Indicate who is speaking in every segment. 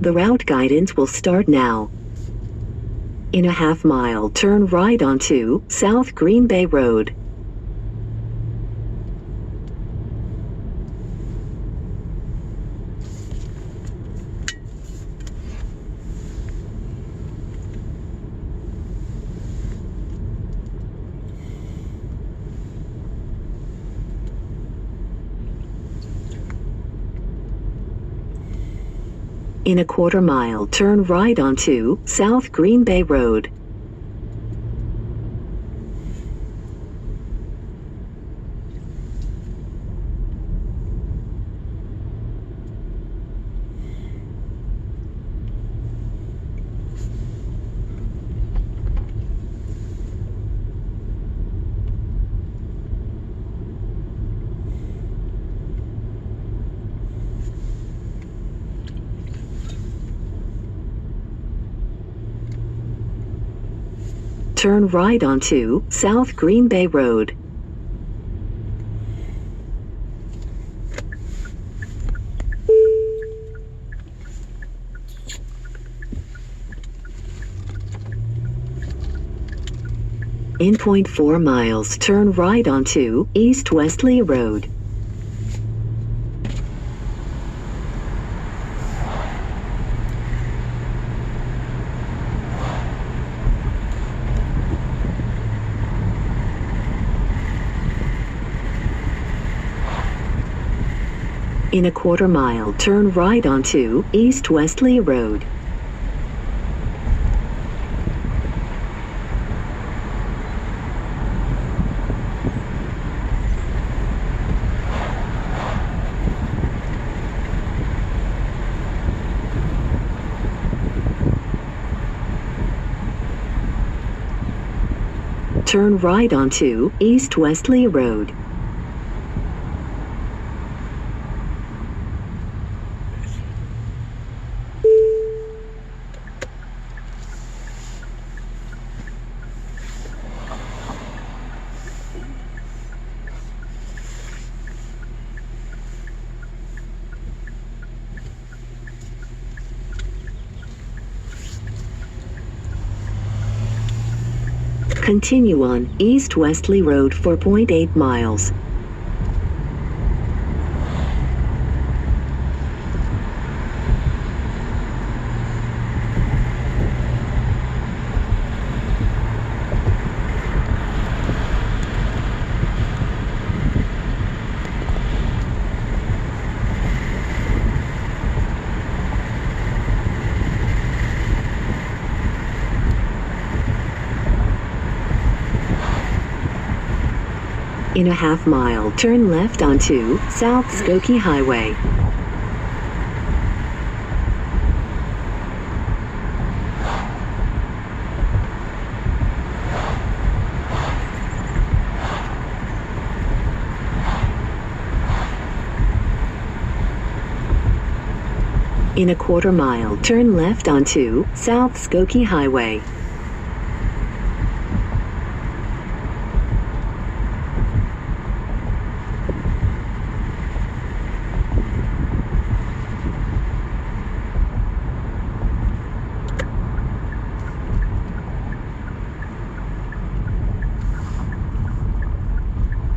Speaker 1: The route guidance will start now. In a half mile, turn right onto South Green Bay Road. In a quarter mile, turn right onto South Green Bay Road. Turn right onto South Green Bay Road. In 0.4 miles, turn right onto East Wesley Road. In a quarter mile, turn right onto East Wesley Road. Turn right onto East Wesley Road. Continue on East Wesley Road for 0.8 miles. In a half mile, turn left onto South Skokie Highway. In a quarter mile, turn left onto South Skokie Highway.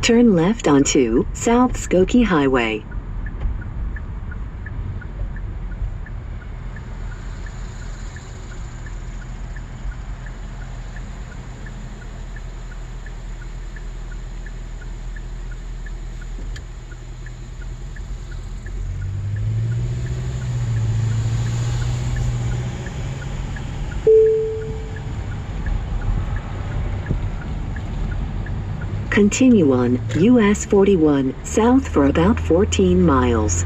Speaker 1: Turn left onto South Skokie Highway. Continue on US 41 south for about 14 miles.